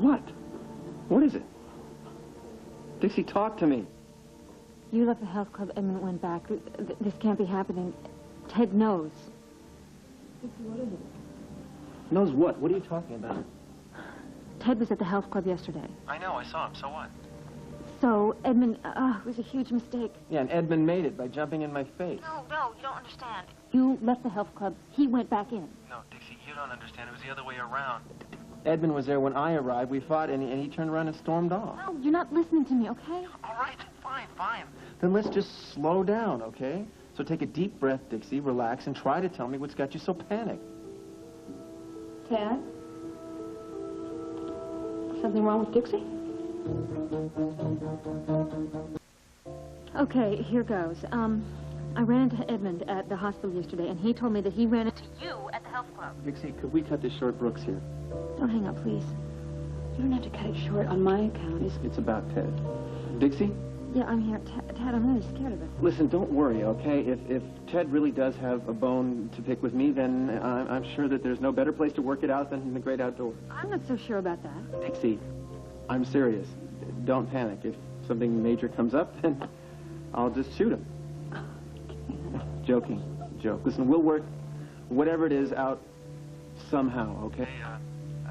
What? What is it? Dixie, talk to me. You left the health club, Edmund went back. This can't be happening. Ted knows. Dixie, what is it? Knows what? What are you talking about? Ted was at the health club yesterday. I know, I saw him. So what? So, Edmund, it was a huge mistake. Yeah, and Edmund made it by jumping in my face. No, you don't understand. You left the health club. He went back in. No, Dixie, you don't understand. It was the other way around. Edmund was there when I arrived. We fought, and he turned around and stormed off. No, you're not listening to me, okay? All right, fine. Then let's just slow down, okay? So take a deep breath, Dixie, relax, and try to tell me what's got you so panicked. Ted? Something wrong with Dixie? Okay, here goes. I ran into Edmund at the hospital yesterday, and he told me that he ran into you at the health club. Dixie, could we cut this short, Brooks, here? Don't hang up, please. You don't have to cut it short on my account. It's about Ted. Dixie? Yeah, I'm here. Ted, I'm really scared of it. Listen, don't worry, okay? If Ted really does have a bone to pick with me, then I'm sure that there's no better place to work it out than in the great outdoors. I'm not so sure about that. Dixie, I'm serious. Don't panic. If something major comes up, then I'll just shoot him. Joking. Joke. Listen, we'll work whatever it is out somehow, okay?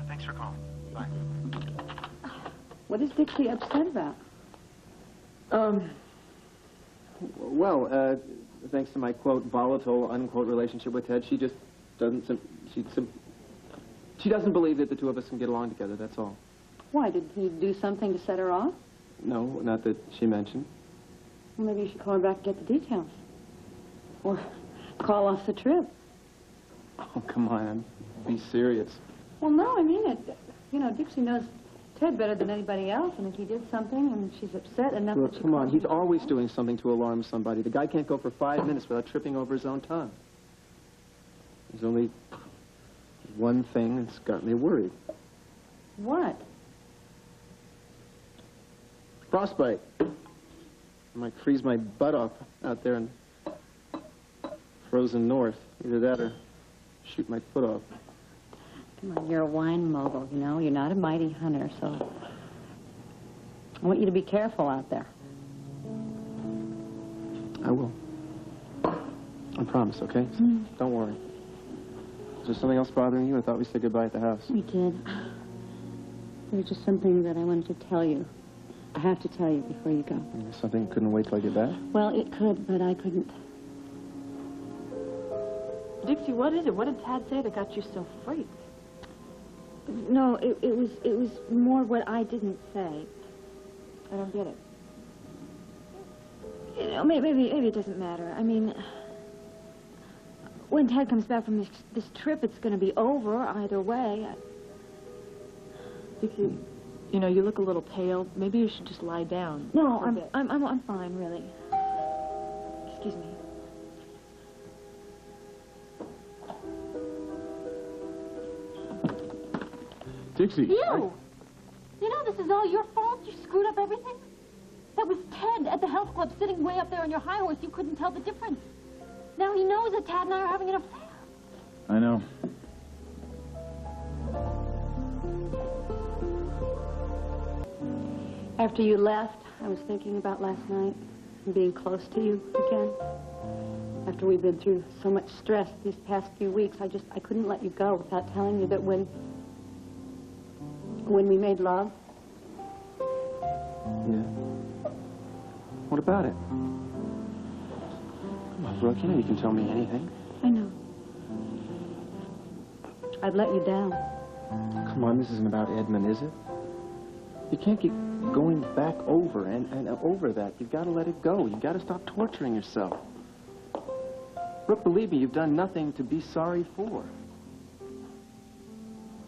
Thanks for calling. Bye. What is Dixie upset about? Well, thanks to my, quote, volatile, unquote, relationship with Ted, she just doesn't, she doesn't believe that the two of us can get along together, that's all. Why, did he do something to set her off? No, not that she mentioned. Well, maybe you should call her back and get the details. Or call off the trip. Oh, come on, be serious. Well, no, I mean it. You know, Dixie knows Ted better than anybody else, and if he did something and she's upset enough Look, that she come on, calls he's you. always doing something to alarm somebody. The guy can't go for 5 minutes without tripping over his own tongue. There's only one thing that's got me worried. What? Frostbite. I might freeze my butt off out there in frozen north. Either that or shoot my foot off. Come on, you're a wine mogul, you know. You're not a mighty hunter, so I want you to be careful out there. I will. I promise, okay? So don't worry. Is there something else bothering you? I thought we said goodbye at the house. We did. There was just something that I wanted to tell you. I have to tell you before you go. Something couldn't wait till I get back? Well, it could, but I couldn't. Dixie, what is it? What did Tad say that got you so freaked? No, it was more what I didn't say. I don't get it. You know, maybe it doesn't matter. I mean, when Ted comes back from this trip, it's going to be over either way. Dixie, you know, you look a little pale. Maybe you should just lie down. No, I'm fine, really. Excuse me. Dixie. You! You know, this is all your fault. You screwed up everything. That was Ted at the health club sitting way up there on your high horse. You couldn't tell the difference. Now he knows that Tad and I are having an affair. I know. After you left, I was thinking about last night and being close to you again. After we've been through so much stress these past few weeks, I couldn't let you go without telling you that when we made love. Yeah. What about it? Come on, Brooke, you know you can tell me anything. I know. I'd let you down. Come on, this isn't about Edmund, is it? You can't keep going back over and over that. You've got to let it go. You've got to stop torturing yourself. Brooke, believe me, you've done nothing to be sorry for.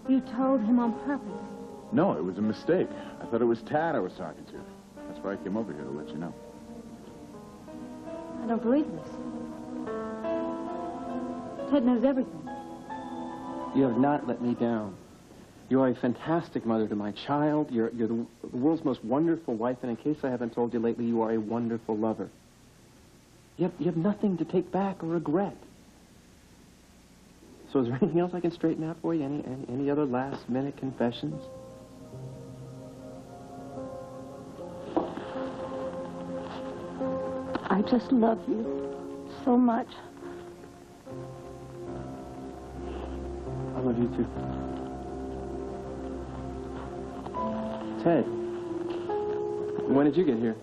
You told him on purpose. No, it was a mistake. I thought it was Tad I was talking to. That's why I came over here to let you know. I don't believe this. Ted knows everything. You have not let me down. You are a fantastic mother to my child. You're the world's most wonderful wife, and in case I haven't told you lately, you are a wonderful lover. You have nothing to take back or regret. So is there anything else I can straighten out for you? Any other last-minute confessions? just love you so much. I love you too. Ted, when did you get here?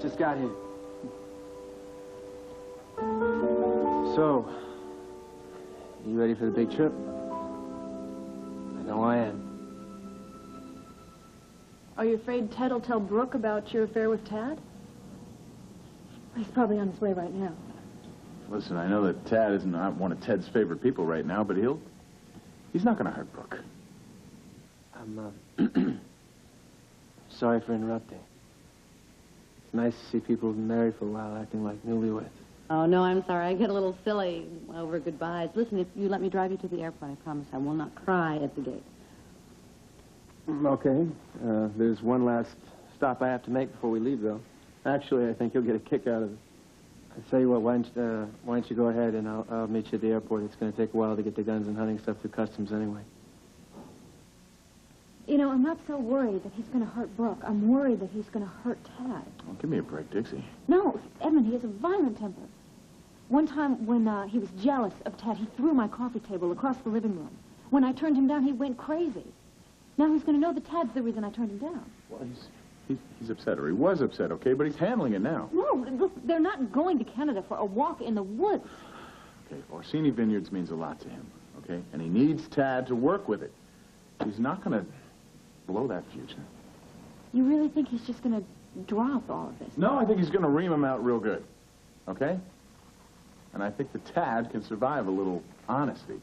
Just got here. So, you ready for the big trip? I know I am. Are you afraid Ted will tell Brooke about your affair with Tad? He's probably on his way right now. Listen, I know that Tad isn't one of Ted's favorite people right now, but he's not going to hurt Brooke. I'm, sorry for interrupting. It's nice to see people who've been married for a while acting like newlyweds. Oh, no, I'm sorry. I get a little silly over goodbyes. Listen, if you let me drive you to the airport, I promise I will not cry at the gate. Okay. There's one last stop I have to make before we leave, though. Actually, I think you'll get a kick out of it. I tell you what, why don't you go ahead and I'll meet you at the airport. It's going to take a while to get the guns and hunting stuff through customs anyway. You know, I'm not so worried that he's going to hurt Brooke. I'm worried that he's going to hurt Tad. Well, give me a break, Dixie. No, Edmund, he has a violent temper. One time when he was jealous of Tad, he threw my coffee table across the living room. When I turned him down, he went crazy. Now he's going to know that Tad's the reason I turned him down. Well, he's upset, or he was upset, okay? But he's handling it now. No, look, they're not going to Canada for a walk in the woods. Okay, Orsini Vineyards means a lot to him, okay? And he needs Tad to work with it. He's not going to blow that future. You really think he's just going to drop all of this? No, I think he's going to ream him out real good, okay? And I think the Tad can survive a little honesty.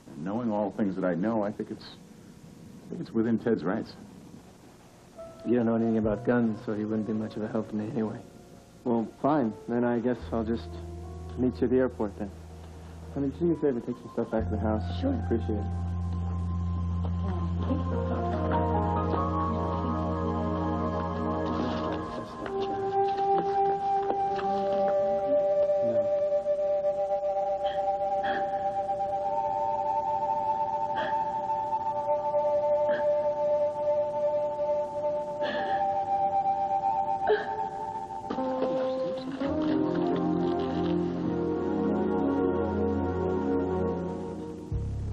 And knowing all the things that I know, I think it's within Ted's rights. You don't know anything about guns, so he wouldn't be much of a help to me anyway. Well, fine. Then I guess I'll just meet you at the airport then. Honey, do me a favor, take some stuff back to the house. Sure. I appreciate it.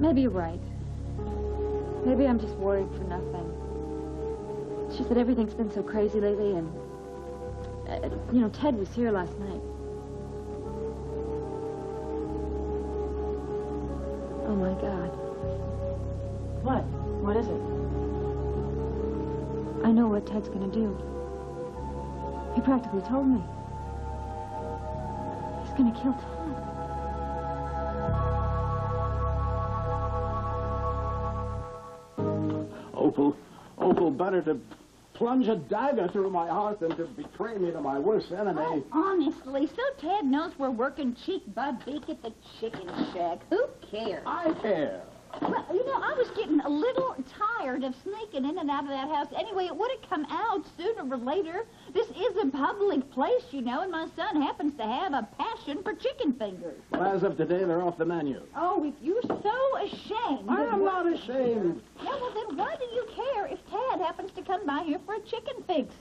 Maybe you're right. Maybe I'm just worried for nothing. It's just that everything's been so crazy lately, and, you know, Ted was here last night. Oh, my God. What? What is it? I know what Ted's gonna do. He practically told me. He's gonna kill Ted. Opal, better to plunge a dagger through my heart than to betray me to my worst enemy. Oh, honestly, so Ted knows we're working cheek by beak at the chicken shack. Who cares? I care. Well, you know, I was getting a little tired of sneaking in and out of that house. Anyway, it would have come out sooner or later. This is a public place, you know, and my son happens to have a passion for chicken fingers. Well, as of today, they're off the menu. Oh, if you're so ashamed. I am not ashamed. Yeah, well, then why do you care if Tad happens to come by here for a chicken fix?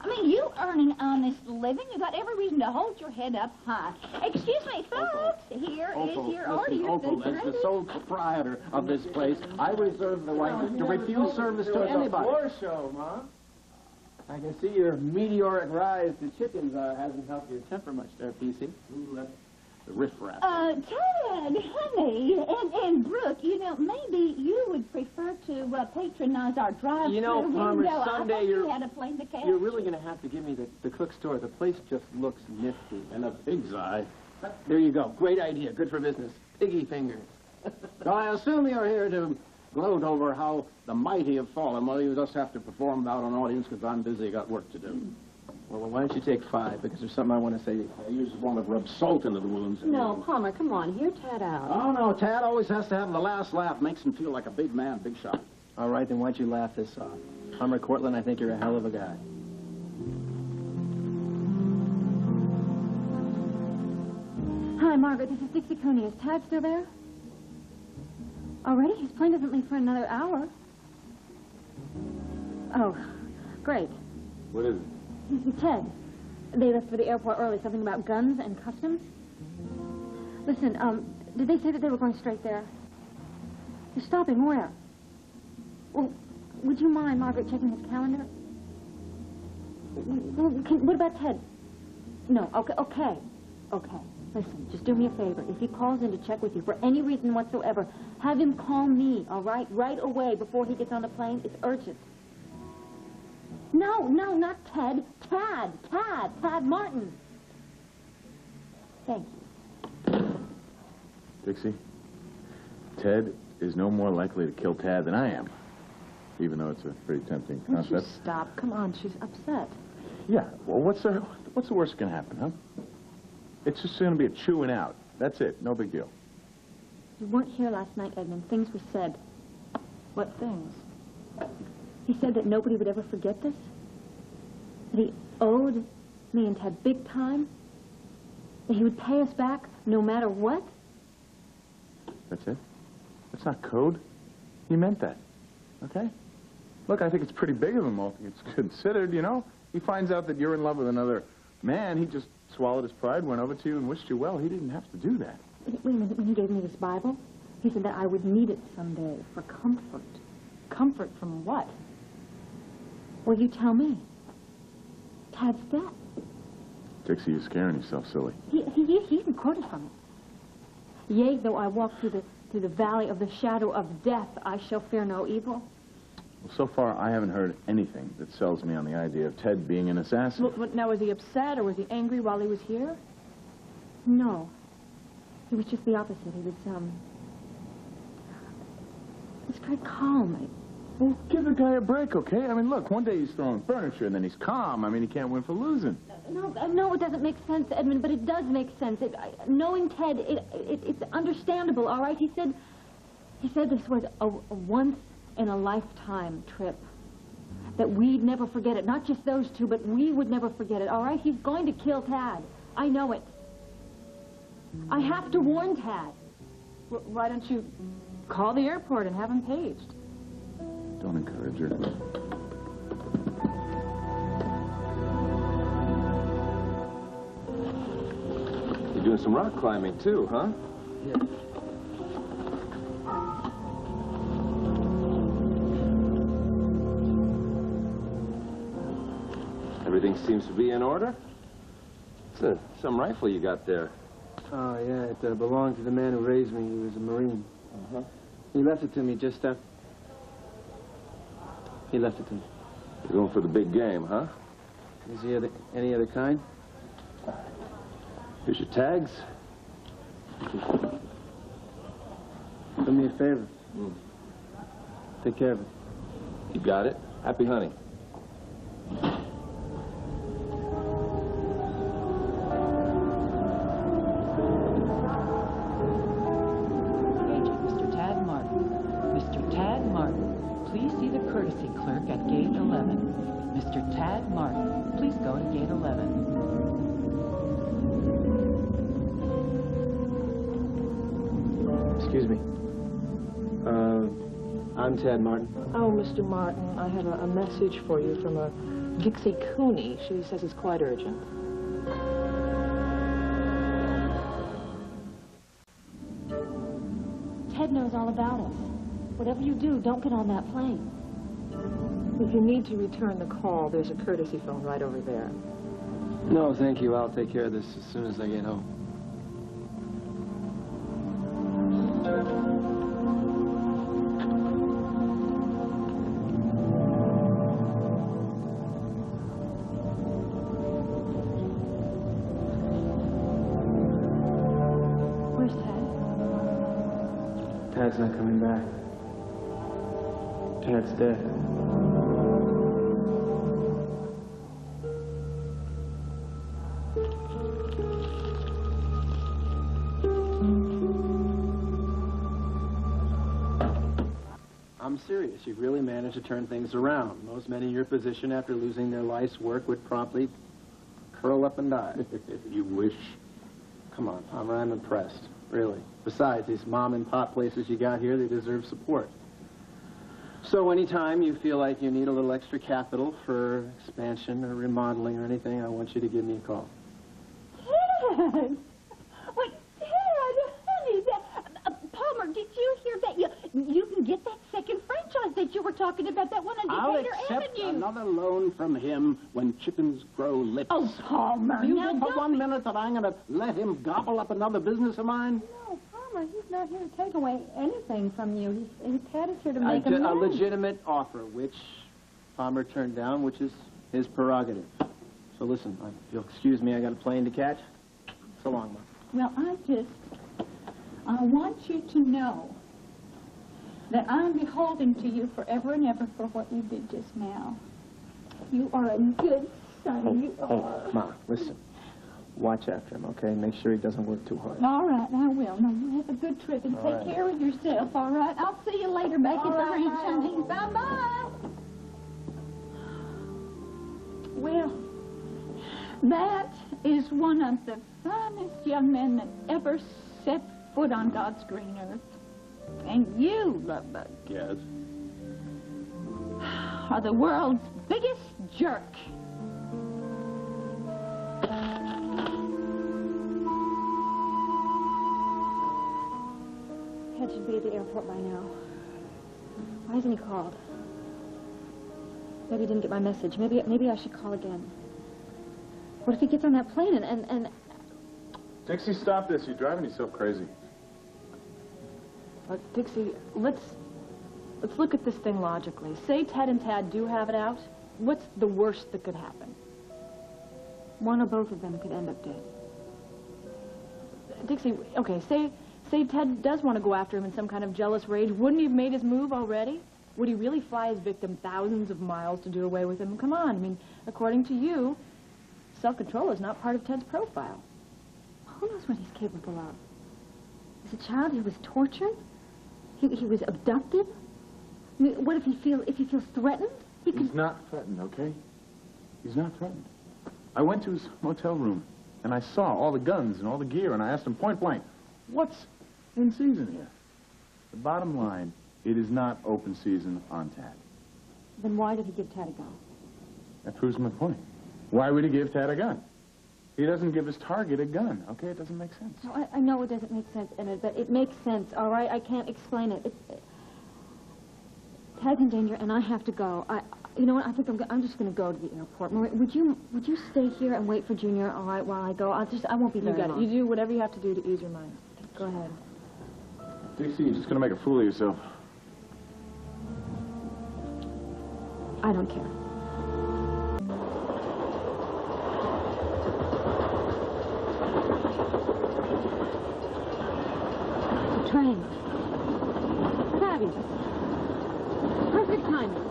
I mean, you earn an honest living. You've got every reason to hold your head up high. Excuse me, folks. Here is your order. Opal, as the sole proprietor of this place, I reserve the right to refuse service to anybody. Floor show, Ma. I can see your meteoric rise to chickens hasn't helped your temper much there, PC. The riffraff. Tad, honey, and Brooke, you know, maybe you would prefer to patronize our drive-thru You know, Palmer, window. someday I thought you're- you had a plane to catch. You're really going to have to give me the cook's store. The place just looks nifty. And a pig's eye. There you go. Great idea. Good for business. Piggy fingers. So I assume you're here to gloat over how the mighty have fallen. Well, you just have to perform without an audience because I'm busy. Got work to do. Well, why don't you take 5? Because there's something I want to say to you. You just want to rub salt into the wounds. No, Palmer, come on. Hear Tad out. Oh, no, Tad always has to have the last laugh. Makes him feel like a big man, big shot. All right, then why don't you laugh this off? Palmer Cortland, I think you're a hell of a guy. Hi, Margaret. This is Dixie Cooney. Is Tad still there? Already? His plane doesn't leave for another hour. Oh, great. What is it? Ted. They left for the airport early. Something about guns and customs? Listen, did they say that they were going straight there? They're stopping where? Well, would you mind, Margaret, checking his calendar? Well, what about Ted? No, okay. Listen, just do me a favor. If he calls in to check with you for any reason whatsoever, have him call me, all right? Right away before he gets on the plane. It's urgent. No, not Ted. Tad Martin. Thank you. Dixie, Ted is no more likely to kill Tad than I am, even though it's a pretty tempting Would concept. you stop? Come on, she's upset. Yeah, well, what's the worst that can happen, huh? It's just going to be a chewing out. That's it. No big deal. You weren't here last night, Edmund. Things were said. What things? He said that nobody would ever forget this. That he owed me and Ted big time. That he would pay us back no matter what. That's it? That's not code. He meant that. Okay? Look, I think it's pretty big of him, all things considered, you know? He finds out that you're in love with another man. He just swallowed his pride, went over to you and wished you well. He didn't have to do that. Wait a minute. When he gave me this Bible, he said that I would need it someday for comfort. Comfort from what? Well, you tell me. Tad's dead. Dixie, you're scaring yourself, silly. He even quoted from it. Yea, though I walk through the valley of the shadow of death, I shall fear no evil. Well, so far, I haven't heard anything that sells me on the idea of Ted being an assassin. Well, now, was he upset or was he angry while he was here? No. It was just the opposite. He was very calm. Well, give the guy a break, okay? I mean, look, one day he's throwing furniture and then he's calm. I mean, he can't win for losing. No, it doesn't make sense, Edmund, but it does make sense. Knowing Ted, it's understandable, all right? He said this was a once-in-a-lifetime trip. That we'd never forget it. Not just those two, but we would never forget it, all right? He's going to kill Tad. I know it. I have to warn Tad. Well, why don't you call the airport and have him paged? Don't encourage her. You're doing some rock climbing, too, huh? Yeah. Everything seems to be in order. It's some rifle you got there. Oh, yeah, it belonged to the man who raised me. He was a Marine. Uh-huh. He left it to me just after... He left it to me. You're going for the big game, huh? Is he any other kind? Here's your tags. Do me a favor. Take care of it. You got it. Happy hunting. Mr. Tad Martin. Mr. Tad Martin, please see the courtesy clerk at gate 11. Mr. Tad Martin, please go to gate 11. Excuse me. I'm Tad Martin. Oh, Mr. Martin, I have a message for you from a Dixie Cooney. She says it's quite urgent. Ted knows all about us. Whatever you do, don't get on that plane. If you need to return the call, there's a courtesy phone right over there. No, thank you. I'll take care of this as soon as I get home. Where's Ted? Tad's not coming back. Tad's dead. I'm serious. You've really managed to turn things around. Most men in your position after losing their life's work would promptly curl up and die. You wish. Come on, Palmer, I'm impressed. Really. Besides, these mom and pop places you got here, they deserve support. So anytime you feel like you need a little extra capital for expansion or remodeling or anything, I want you to give me a call. Ted! Wait, Ted, honey, Palmer, did you hear that? You can get that second franchise that you were talking about, that one on I'll Decatur accept Avenue. another loan from him when chickens grow lips. Oh, Palmer, You now think for don't 1 minute that I'm going to let him gobble up another business of mine? No, Palmer, he's not here to take away anything from you. Ted is here to A make a loan. legitimate offer, which Palmer turned down, which is his prerogative. So listen, if you'll excuse me, I got a plane to catch. So long, Mom. Well, I want you to know that I'm beholden to you forever and ever for what you did just now. You are a good son, you are. Ma, listen. Watch after him, okay? Make sure he doesn't work too hard. All right, I will. No, you have a good trip and take care of yourself, all right? I'll see you later back at the ranch, honey. Bye-bye. Well, that is one of the finest young men that ever set foot on God's green earth. And you, Lovebug, Yes? are the world's biggest jerk. Ted should be at the airport by now. Why hasn't he called? Maybe he didn't get my message. Maybe I should call again. What if he gets on that plane and... Dixie, stop this. You're driving yourself crazy. Dixie, let's look at this thing logically. Say Ted and Tad do have it out. What's the worst that could happen? One or both of them could end up dead. Dixie, okay, say Ted does want to go after him in some kind of jealous rage. Wouldn't he have made his move already? Would he really fly his victim thousands of miles to do away with him? Come on, I mean, according to you, self-control is not part of Ted's profile. Who knows what he's capable of? As a child, he was tortured. He was abducted. I mean, what if he feels threatened? He's not threatened, okay? He's not threatened. I went to his motel room, and I saw all the guns and all the gear, and I asked him point blank, what's in season here? The bottom line, it is not open season on Tad. Then why did he give Tad a gun? That proves my point. Why would he give Tad a gun? He doesn't give his target a gun, okay? It doesn't make sense. No, I know it doesn't make sense, Emmett, but it makes sense, all right? I can't explain it. Tad's in danger, and I have to go. You know what? I think I'm just going to go to the airport. Marie, would you stay here and wait for Junior, all right, while I go? I won't be very long. You got it. You do whatever you have to do to ease your mind. Go ahead. Dixie, you're just going to make a fool of yourself. I don't care. The train. Fabulous. Perfect timing.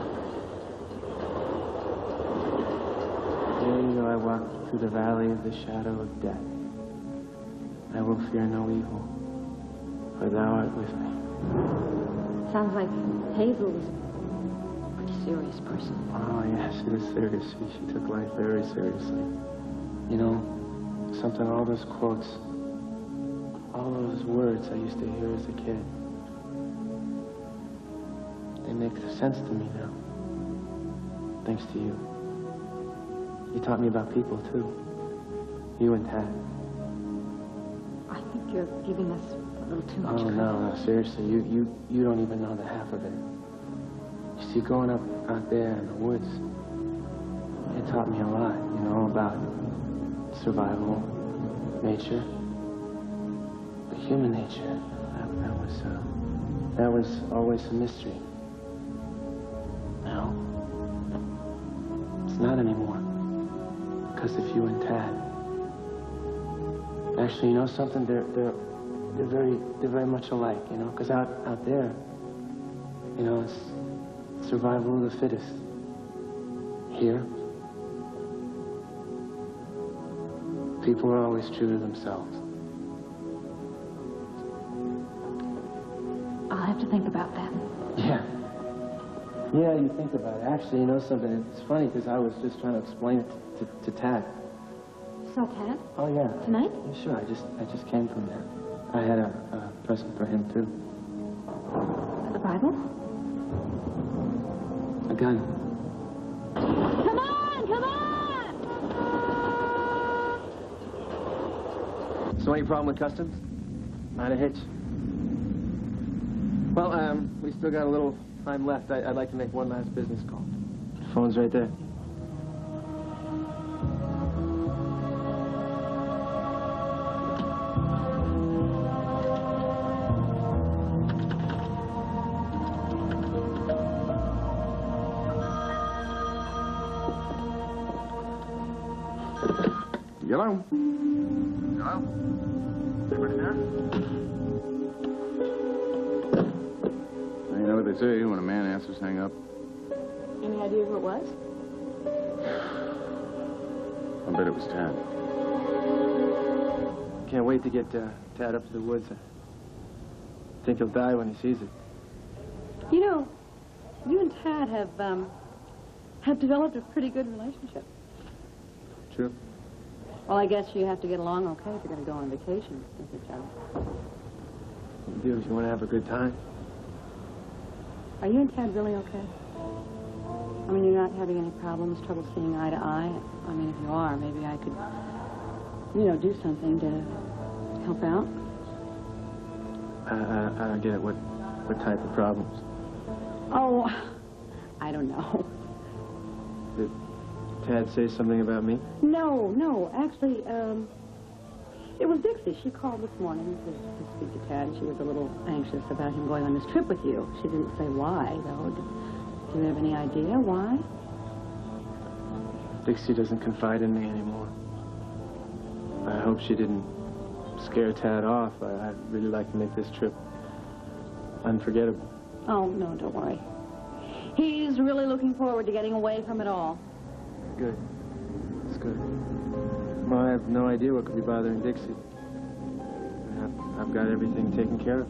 There you go, I walk through the valley of the shadow of death. I will fear no evil, for thou art with me. Sounds like Hazel was a pretty serious person. Oh, yes, it is serious. She took life very seriously. You know, something, all those quotes, all those words I used to hear as a kid, they make sense to me now. Thanks to you. You taught me about people, too. You and Tad. I think you're giving us a little too much Oh, credit. no, seriously, you don't even know the half of it. You see, growing up out there in the woods, it taught me a lot, you know, about survival, nature. But human nature, that was always a mystery. Now, it's not anymore. Because of you and Tad. Actually, you know something? They're very much alike, you know? Because out there, you know, it's survival of the fittest. Here, people are always true to themselves. I'll have to think about that. Yeah. Yeah, you think about it. Actually, you know something? It's funny because I was just trying to explain it to Tad. You saw Tad? Oh, yeah. Tonight? Yeah, sure. I just came from there. I had a present for him, too. The Bible? gun. Come on, come on! So any problem with customs? Not a hitch. Well, we still got a little time left. I'd like to make one last business call. Phone's right there. Hello? Hello? Anybody there? You know what they say, when a man answers, hang up. Any idea who it was? I bet it was Tad. Can't wait to get Tad up to the woods. I think he'll die when he sees it. You know, you and Tad have developed a pretty good relationship. True. Well, I guess you have to get along okay if you're going to go on vacation with each other. You do if you want to have a good time. Are you and Tad really okay? I mean, you're not having any problems, trouble seeing eye to eye? I mean, if you are, maybe I could, you know, do something to help out. I don't get it. What type of problems? Oh, I don't know. Did Tad say something about me? No, actually, it was Dixie. She called this morning to speak to Tad. She was a little anxious about him going on this trip with you. She didn't say why, though. Do you have any idea why? Dixie doesn't confide in me anymore. I hope she didn't scare Tad off. I'd really like to make this trip unforgettable. Oh, no, don't worry. He's really looking forward to getting away from it all. Good. That's good. Well, I have no idea what could be bothering Dixie. I've got everything taken care of.